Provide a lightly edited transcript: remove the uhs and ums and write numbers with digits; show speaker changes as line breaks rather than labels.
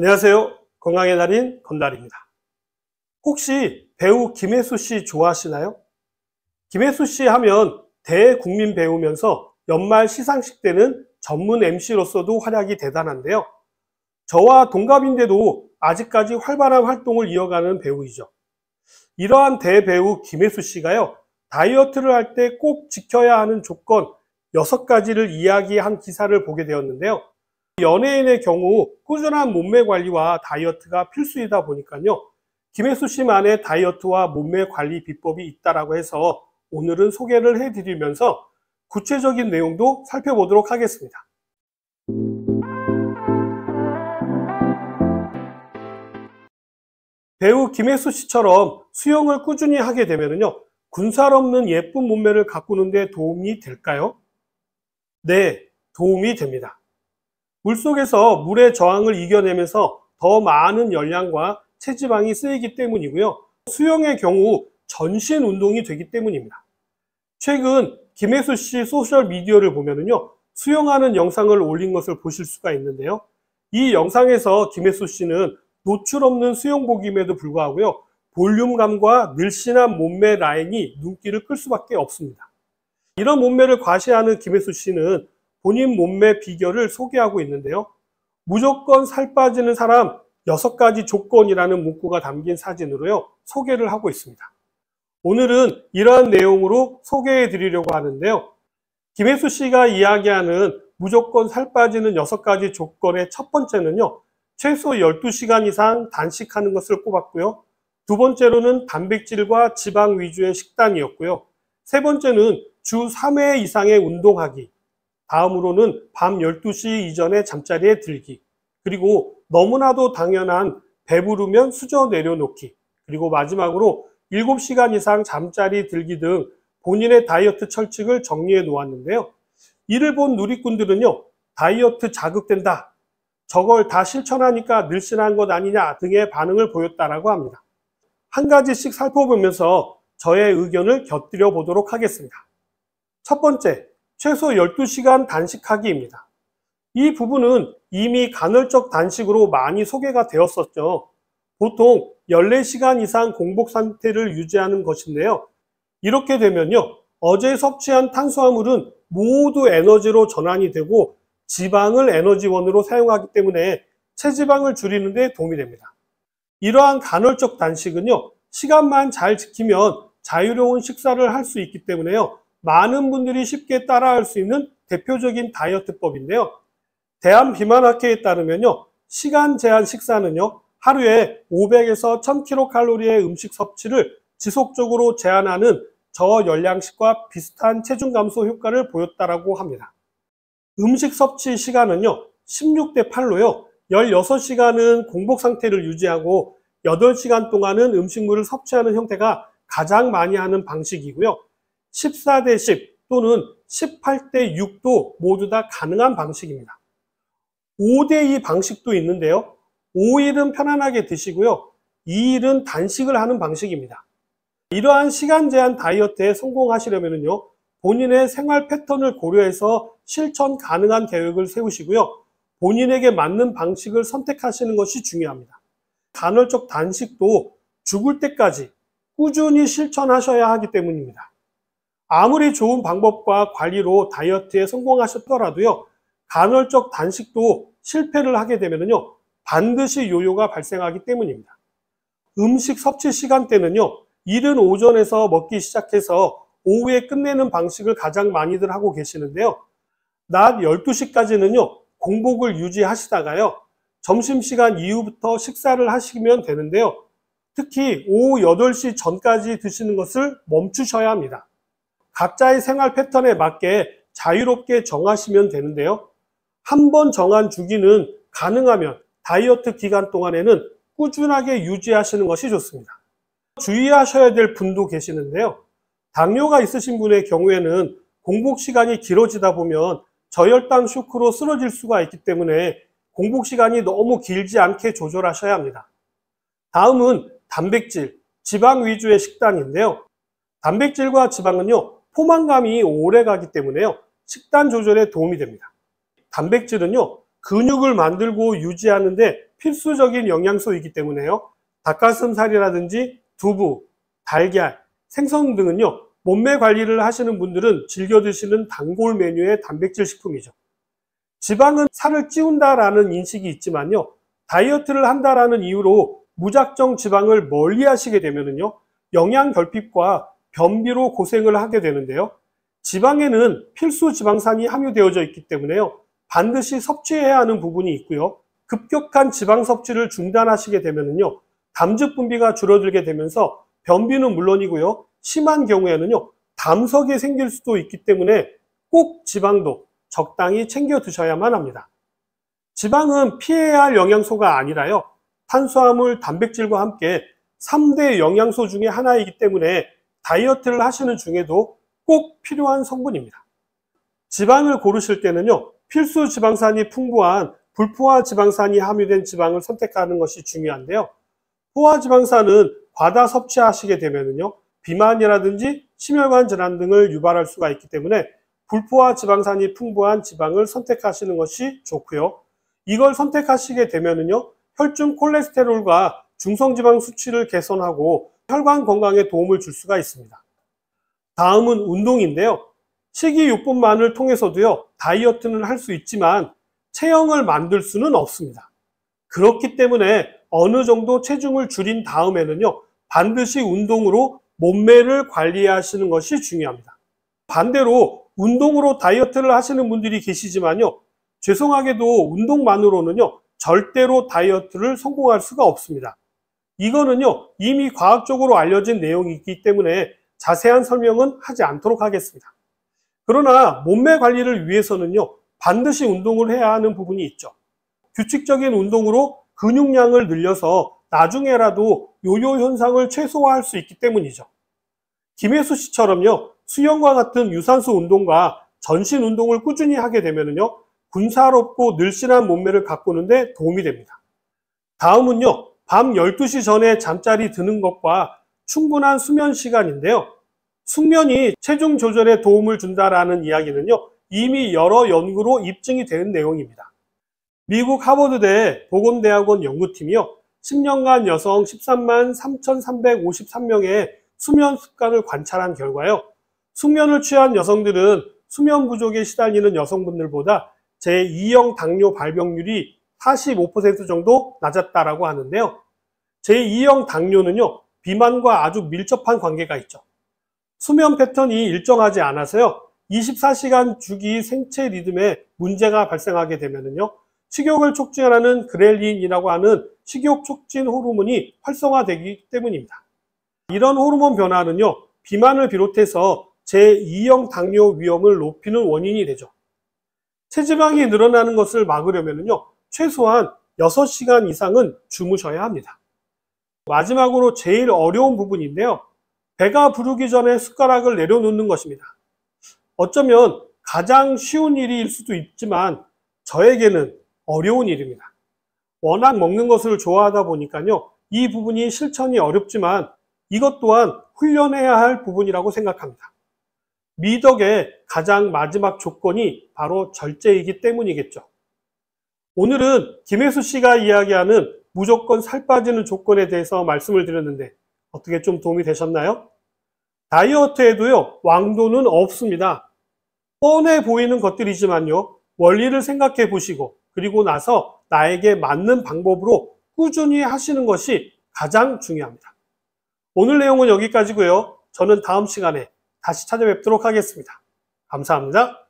안녕하세요. 건강의 달인 건달입니다. 혹시 배우 김혜수 씨 좋아하시나요? 김혜수 씨 하면 대국민 배우면서 연말 시상식 때는 전문 MC로서도 활약이 대단한데요. 저와 동갑인데도 아직까지 활발한 활동을 이어가는 배우이죠. 이러한 대배우 김혜수 씨가요, 다이어트를 할 때 꼭 지켜야 하는 조건 6가지를 이야기한 기사를 보게 되었는데요. 연예인의 경우 꾸준한 몸매 관리와 다이어트가 필수이다 보니까요. 김혜수 씨만의 다이어트와 몸매 관리 비법이 있다라고 해서 오늘은 소개를 해드리면서 구체적인 내용도 살펴보도록 하겠습니다. 배우 김혜수 씨처럼 수영을 꾸준히 하게 되면요, 군살 없는 예쁜 몸매를 가꾸는 데 도움이 될까요? 네, 도움이 됩니다. 물속에서 물의 저항을 이겨내면서 더 많은 열량과 체지방이 쓰이기 때문이고요. 수영의 경우 전신 운동이 되기 때문입니다. 최근 김혜수 씨 소셜 미디어를 보면요, 수영하는 영상을 올린 것을 보실 수가 있는데요. 이 영상에서 김혜수 씨는 노출 없는 수영복임에도 불구하고요, 볼륨감과 늘씬한 몸매 라인이 눈길을 끌 수밖에 없습니다. 이런 몸매를 과시하는 김혜수 씨는 본인 몸매 비결을 소개하고 있는데요. 무조건 살 빠지는 사람 6가지 조건이라는 문구가 담긴 사진으로요, 소개를 하고 있습니다. 오늘은 이러한 내용으로 소개해 드리려고 하는데요. 김혜수 씨가 이야기하는 무조건 살 빠지는 6가지 조건의 첫 번째는요, 최소 12시간 이상 단식하는 것을 꼽았고요. 두 번째로는 단백질과 지방 위주의 식단이었고요. 세 번째는 주 3회 이상의 운동하기. 다음으로는 밤 12시 이전에 잠자리에 들기. 그리고 너무나도 당연한 배부르면 수저 내려놓기. 그리고 마지막으로 7시간 이상 잠자리 들기 등 본인의 다이어트 철칙을 정리해 놓았는데요. 이를 본 누리꾼들은요, 다이어트 자극된다, 저걸 다 실천하니까 늘씬한 것 아니냐 등의 반응을 보였다라고 합니다. 한 가지씩 살펴보면서 저의 의견을 곁들여 보도록 하겠습니다. 첫 번째, 최소 12시간 단식하기입니다. 이 부분은 이미 간헐적 단식으로 많이 소개가 되었었죠. 보통 14시간 이상 공복 상태를 유지하는 것인데요. 이렇게 되면요, 어제 섭취한 탄수화물은 모두 에너지로 전환이 되고 지방을 에너지원으로 사용하기 때문에 체지방을 줄이는 데 도움이 됩니다. 이러한 간헐적 단식은요, 시간만 잘 지키면 자유로운 식사를 할 수 있기 때문에요, 많은 분들이 쉽게 따라할 수 있는 대표적인 다이어트법인데요. 대한비만학회에 따르면요, 시간 제한 식사는요, 하루에 500에서 1000kcal의 음식 섭취를 지속적으로 제한하는 저열량식과 비슷한 체중 감소 효과를 보였다라고 합니다. 음식 섭취 시간은요, 16대 8로요, 16시간은 공복 상태를 유지하고 8시간 동안은 음식물을 섭취하는 형태가 가장 많이 하는 방식이고요. 14대 10 또는 18대 6도 모두 다 가능한 방식입니다. 5대 2 방식도 있는데요. 5일은 편안하게 드시고요, 2일은 단식을 하는 방식입니다. 이러한 시간 제한 다이어트에 성공하시려면요, 본인의 생활 패턴을 고려해서 실천 가능한 계획을 세우시고요, 본인에게 맞는 방식을 선택하시는 것이 중요합니다. 간헐적 단식도 죽을 때까지 꾸준히 실천하셔야 하기 때문입니다. 아무리 좋은 방법과 관리로 다이어트에 성공하셨더라도요, 간헐적 단식도 실패를 하게 되면요, 반드시 요요가 발생하기 때문입니다. 음식 섭취 시간대는요, 이른 오전에서 먹기 시작해서 오후에 끝내는 방식을 가장 많이들 하고 계시는데요. 낮 12시까지는요, 공복을 유지하시다가요, 점심시간 이후부터 식사를 하시면 되는데요. 특히 오후 8시 전까지 드시는 것을 멈추셔야 합니다. 각자의 생활 패턴에 맞게 자유롭게 정하시면 되는데요. 한 번 정한 주기는 가능하면 다이어트 기간 동안에는 꾸준하게 유지하시는 것이 좋습니다. 주의하셔야 될 분도 계시는데요. 당뇨가 있으신 분의 경우에는 공복 시간이 길어지다 보면 저혈당 쇼크로 쓰러질 수가 있기 때문에 공복 시간이 너무 길지 않게 조절하셔야 합니다. 다음은 단백질, 지방 위주의 식단인데요. 단백질과 지방은요, 포만감이 오래 가기 때문에요, 식단 조절에 도움이 됩니다. 단백질은요, 근육을 만들고 유지하는데 필수적인 영양소이기 때문에요. 닭가슴살이라든지 두부, 달걀, 생선 등은요, 몸매 관리를 하시는 분들은 즐겨 드시는 단골 메뉴의 단백질 식품이죠. 지방은 살을 찌운다라는 인식이 있지만요, 다이어트를 한다라는 이유로 무작정 지방을 멀리 하시게 되면은요, 영양 결핍과 변비로 고생을 하게 되는데요. 지방에는 필수 지방산이 함유되어져 있기 때문에요, 반드시 섭취해야 하는 부분이 있고요. 급격한 지방 섭취를 중단하시게 되면은요, 담즙 분비가 줄어들게 되면서 변비는 물론이고요, 심한 경우에는요, 담석이 생길 수도 있기 때문에 꼭 지방도 적당히 챙겨 드셔야만 합니다. 지방은 피해야 할 영양소가 아니라요, 탄수화물, 단백질과 함께 3대 영양소 중에 하나이기 때문에 다이어트를 하시는 중에도 꼭 필요한 성분입니다. 지방을 고르실 때는요, 필수 지방산이 풍부한 불포화 지방산이 함유된 지방을 선택하는 것이 중요한데요. 포화 지방산은 과다 섭취하시게 되면요, 비만이라든지 심혈관 질환 등을 유발할 수가 있기 때문에 불포화 지방산이 풍부한 지방을 선택하시는 것이 좋고요. 이걸 선택하시게 되면요, 혈중 콜레스테롤과 중성지방 수치를 개선하고 혈관 건강에 도움을 줄 수가 있습니다. 다음은 운동인데요. 식이요법만을 통해서도요, 다이어트는 할 수 있지만 체형을 만들 수는 없습니다. 그렇기 때문에 어느 정도 체중을 줄인 다음에는요, 반드시 운동으로 몸매를 관리하시는 것이 중요합니다. 반대로 운동으로 다이어트를 하시는 분들이 계시지만요, 죄송하게도 운동만으로는요, 절대로 다이어트를 성공할 수가 없습니다. 이거는요, 이미 과학적으로 알려진 내용이기 때문에 자세한 설명은 하지 않도록 하겠습니다. 그러나 몸매 관리를 위해서는요, 반드시 운동을 해야 하는 부분이 있죠. 규칙적인 운동으로 근육량을 늘려서 나중에라도 요요 현상을 최소화할 수 있기 때문이죠. 김혜수 씨처럼요, 수영과 같은 유산소 운동과 전신 운동을 꾸준히 하게 되면요, 군살없고 늘씬한 몸매를 가꾸는데 도움이 됩니다. 다음은요, 밤 12시 전에 잠자리 드는 것과 충분한 수면 시간인데요. 숙면이 체중 조절에 도움을 준다라는 이야기는요, 이미 여러 연구로 입증이 된 내용입니다. 미국 하버드대 보건대학원 연구팀이요, 10년간 여성 13만 3,353명의 수면 습관을 관찰한 결과요, 숙면을 취한 여성들은 수면 부족에 시달리는 여성분들보다 제2형 당뇨 발병률이 45% 정도 낮았다라고 하는데요. 제2형 당뇨는요, 비만과 아주 밀접한 관계가 있죠. 수면 패턴이 일정하지 않아서요, 24시간 주기 생체 리듬에 문제가 발생하게 되면요, 식욕을 촉진하는 그렐린이라고 하는 식욕 촉진 호르몬이 활성화되기 때문입니다. 이런 호르몬 변화는요, 비만을 비롯해서 제2형 당뇨 위험을 높이는 원인이 되죠. 체지방이 늘어나는 것을 막으려면요, 최소한 6시간 이상은 주무셔야 합니다. 마지막으로 제일 어려운 부분인데요, 배가 부르기 전에 숟가락을 내려놓는 것입니다. 어쩌면 가장 쉬운 일일 수도 있지만 저에게는 어려운 일입니다. 워낙 먹는 것을 좋아하다 보니까요, 이 부분이 실천이 어렵지만 이것 또한 훈련해야 할 부분이라고 생각합니다. 미덕의 가장 마지막 조건이 바로 절제이기 때문이겠죠. 오늘은 김혜수 씨가 이야기하는 무조건 살 빠지는 조건에 대해서 말씀을 드렸는데 어떻게 좀 도움이 되셨나요? 다이어트에도요, 왕도는 없습니다. 뻔해 보이는 것들이지만요, 원리를 생각해 보시고 그리고 나서 나에게 맞는 방법으로 꾸준히 하시는 것이 가장 중요합니다. 오늘 내용은 여기까지고요. 저는 다음 시간에 다시 찾아뵙도록 하겠습니다. 감사합니다.